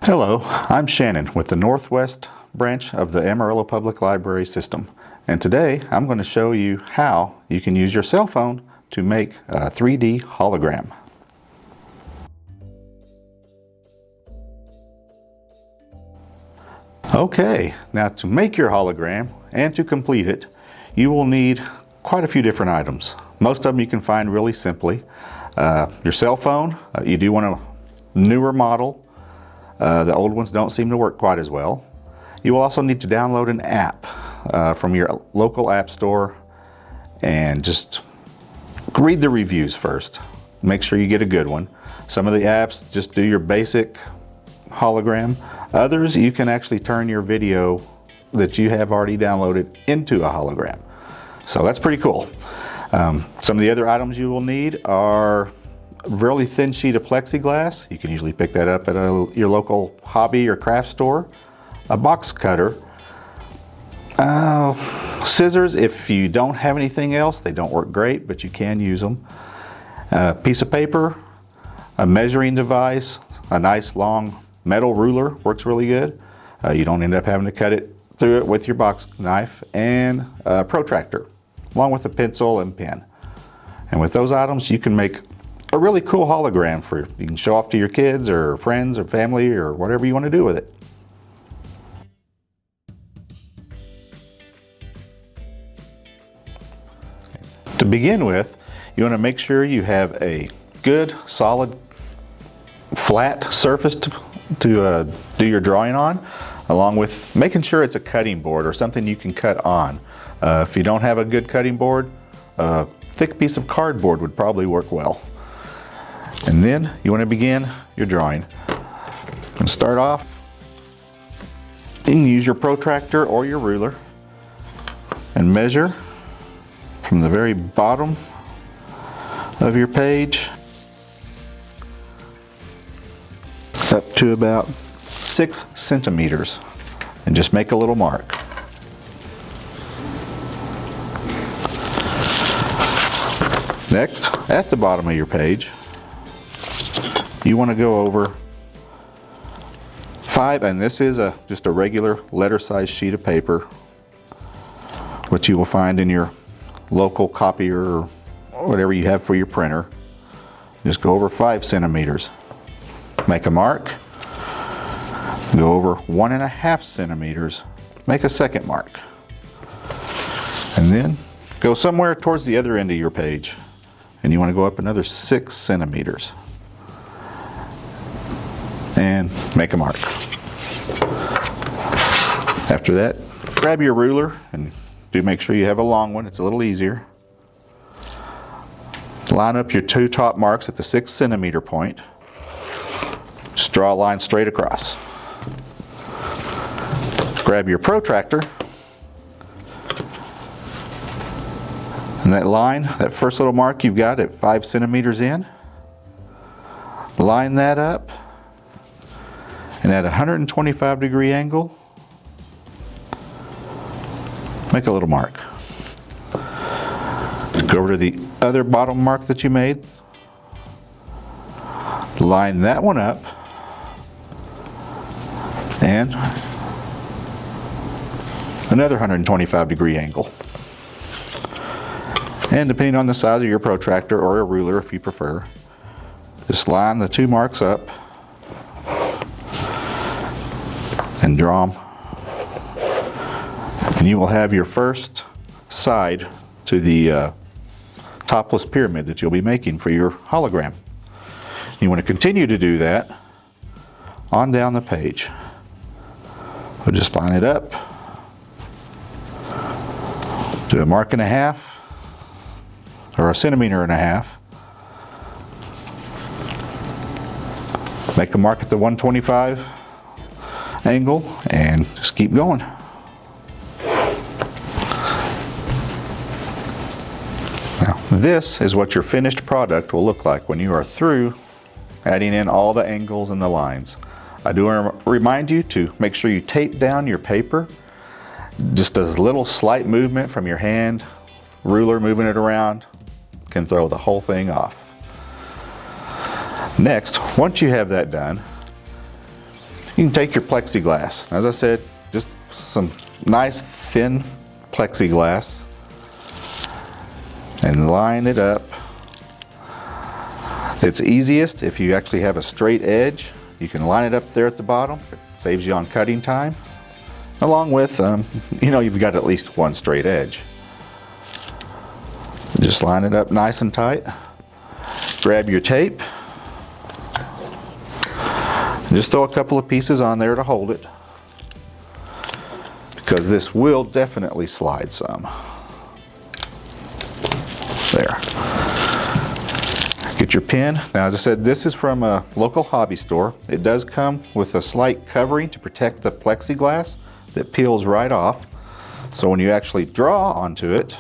Hello, I'm Shannon with the Northwest branch of the Amarillo Public Library system. And today I'm going to show you how you can use your cell phone to make a 3D hologram. Okay, now to make your hologram and to complete it, you will need quite a few different items. Most of them you can find really simply. Your cell phone, you do want a newer model. The old ones don't seem to work quite as well. You will also need to download an app from your local app store and just read the reviews first. Make sure you get a good one. Some of the apps just do your basic hologram. Others, you can actually turn your video that you have already downloaded into a hologram. So that's pretty cool. Some of the other items you will need are a really thin sheet of plexiglass. You can usually pick that up at your local hobby or craft store. A box cutter. Scissors, if you don't have anything else, they don't work great, but you can use them. A piece of paper, a measuring device, a nice long metal ruler works really good. You don't end up having to cut it through it with your box knife, and a protractor, along with a pencil and pen. And with those items, you can make a really cool hologram you can show off to your kids or friends or family or whatever you want to do with it. To begin with, you want to make sure you have a good, solid, flat surface to do your drawing on, along with making sure it's a cutting board or something you can cut on. If you don't have a good cutting board, a thick piece of cardboard would probably work well. And then you want to begin your drawing. And start off, you can use your protractor or your ruler and measure from the very bottom of your page up to about 6 centimeters, and just make a little mark. Next, at the bottom of your page, you want to go over 5, and this is just a regular letter size sheet of paper, which you will find in your local copier or whatever you have for your printer. Just go over 5 centimeters. Make a mark. Go over 1.5 centimeters. Make a second mark. And then go somewhere towards the other end of your page, and you want to go up another 6 centimeters. And make a mark. After that, grab your ruler, and do make sure you have a long one. It's a little easier. Line up your 2 top marks at the 6 centimeter point. Just draw a line straight across. Grab your protractor, and that line, that first little mark you've got at 5 centimeters in, line that up, and at a 125-degree angle, make a little mark. Go over to the other bottom mark that you made, line that one up, and another 125-degree angle. And depending on the size of your protractor or a ruler, if you prefer, just line the 2 marks up and draw them, and you will have your first side to the topless pyramid that you'll be making for your hologram. You want to continue to do that on down the page. So just line it up, do 1.5 marks or 1.5 centimeters. Make a mark at the 125 angle and just keep going. Now, this is what your finished product will look like when you are through adding in all the angles and the lines. I do want to remind you to make sure you tape down your paper. Just a little slight movement from your hand, ruler moving it around, can throw the whole thing off. Next, once you have that done, You can take your plexiglass. As I said, just some nice thin plexiglass and line it up. It's easiest if you actually have a straight edge. You can line it up there at the bottom. It saves you on cutting time. Along with, you've got at least one straight edge. Just line it up nice and tight. Grab your tape. Just throw a couple of pieces on there to hold it, because this will definitely slide some. There. Get your pin. Now, as I said, this is from a local hobby store. It does come with a slight covering to protect the plexiglass that peels right off. So when you actually draw onto it,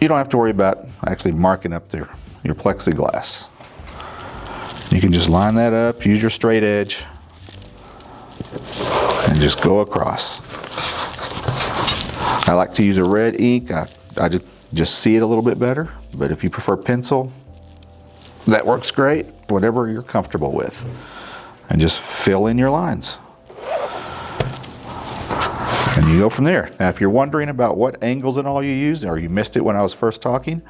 you don't have to worry about actually marking up your plexiglass. You can just line that up, use your straight edge, and just go across. I like to use a red ink. I just see it a little bit better, but if you prefer pencil, that works great, whatever you're comfortable with. And just fill in your lines. And you go from there. Now, if you're wondering about what angles and all you use, or you missed it when I was first talking,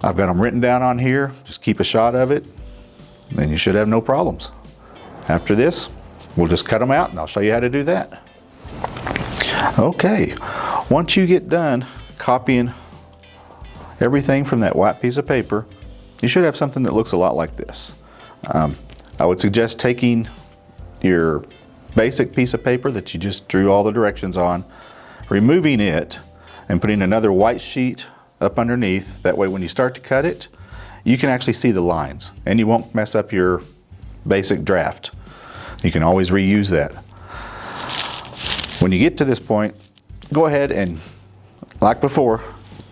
I've got them written down on here. Just keep a shot of it, and you should have no problems. After this, we'll just cut them out, and I'll show you how to do that. Okay, once you get done copying everything from that white piece of paper, you should have something that looks a lot like this. I would suggest taking your basic piece of paper that you just drew all the directions on, removing it, and putting another white sheet up underneath. That way when you start to cut it, you can actually see the lines, and you won't mess up your basic draft. You can always reuse that. When you get to this point, go ahead and, like before,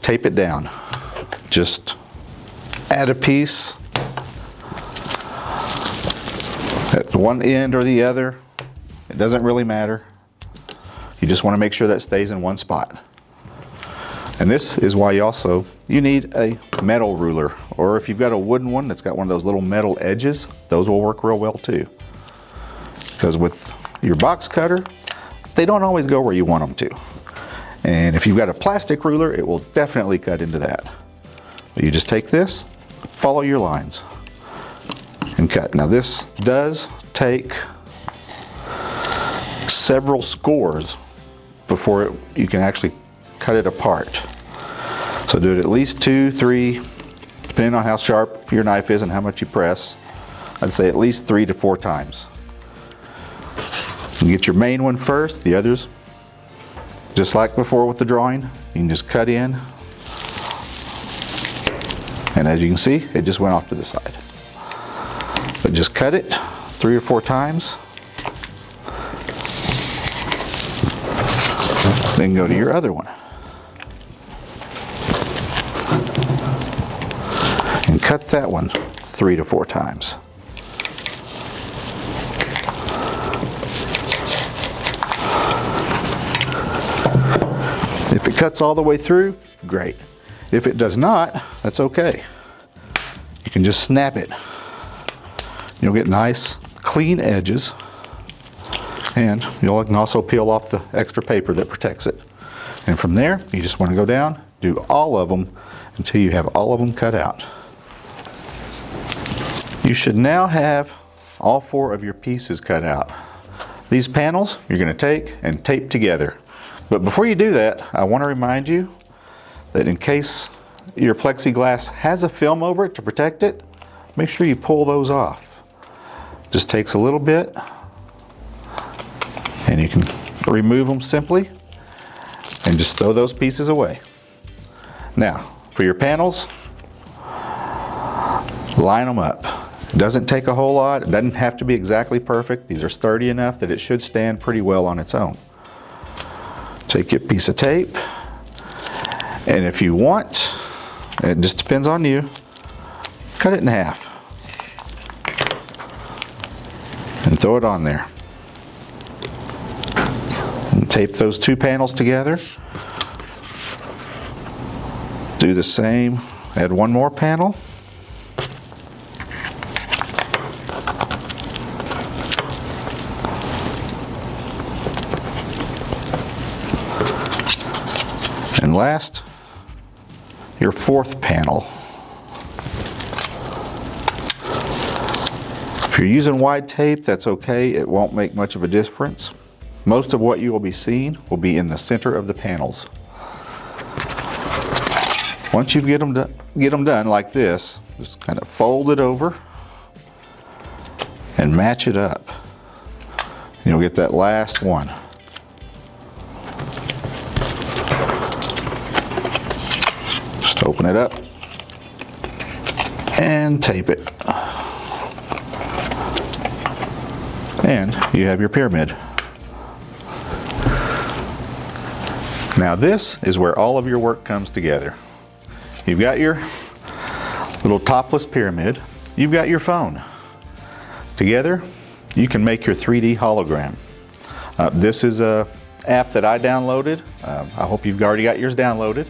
tape it down. Just add a piece at one end or the other. It doesn't really matter. You just want to make sure that stays in one spot. And this is why you need a metal ruler, or if you've got a wooden one that's got one of those little metal edges, those will work real well too. Because with your box cutter, they don't always go where you want them to. And if you've got a plastic ruler, it will definitely cut into that. But you just take this, follow your lines, and cut. Now this does take several scores before you can actually cut it apart. So do it at least 2, 3, depending on how sharp your knife is and how much you press. I'd say at least 3 to 4 times. You get your main one first, the others, just like before with the drawing, you can just cut in. And as you can see, it just went off to the side. But just cut it 3 or 4 times. Then go to your other one. And cut that one 3 to 4 times. If it cuts all the way through, great. If it does not, that's okay. You can just snap it. You'll get nice, clean edges, and you can also peel off the extra paper that protects it. And from there, you just want to go down, do all of them until you have all of them cut out. You should now have all 4 of your pieces cut out. These panels you're going to take and tape together. But before you do that, I want to remind you that in case your plexiglass has a film over it to protect it, make sure you pull those off. Just takes a little bit, and you can remove them simply and just throw those pieces away. Now, for your panels, line them up. It doesn't take a whole lot. It doesn't have to be exactly perfect. These are sturdy enough that it should stand pretty well on its own. Take your piece of tape, and if you want, it just depends on you, cut it in half and throw it on there. And tape those 2 panels together. Do the same, add 1 more panel. And last, your fourth panel. If you're using wide tape, that's okay. It won't make much of a difference. Most of what you will be seeing will be in the center of the panels. Once you get them done like this, just kind of fold it over and match it up. And you'll get that last one. Just open it up and tape it. And you have your pyramid. Now this is where all of your work comes together. You've got your little topless pyramid. You've got your phone. Together, you can make your 3D hologram. This is an app that I downloaded. I hope you've already got yours downloaded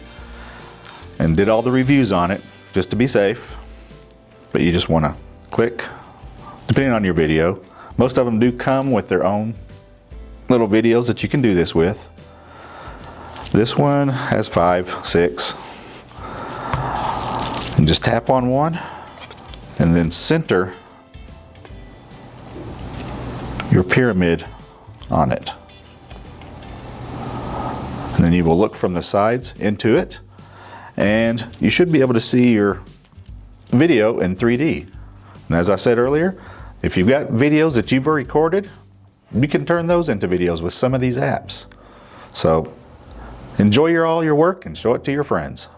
and did all the reviews on it just to be safe. But you just want to click, depending on your video. Most of them do come with their own little videos that you can do this with. This one has 5, 6. And just tap on one and then center your pyramid on it. And then you will look from the sides into it, and you should be able to see your video in 3D. And as I said earlier, if you've got videos that you've recorded, you can turn those into videos with some of these apps. So enjoy all your work and show it to your friends.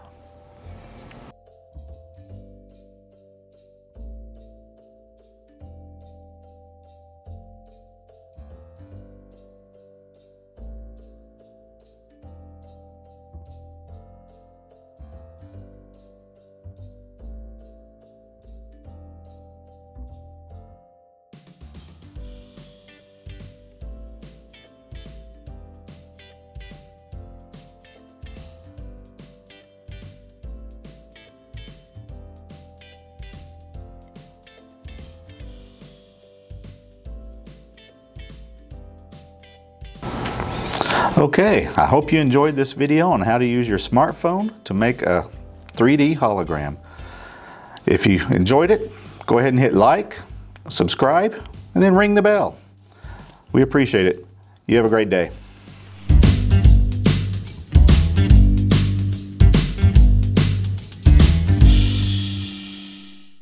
Okay, I hope you enjoyed this video on how to use your smartphone to make a 3D hologram. If you enjoyed it, go ahead and hit like, subscribe, and then ring the bell. We appreciate it. You have a great day.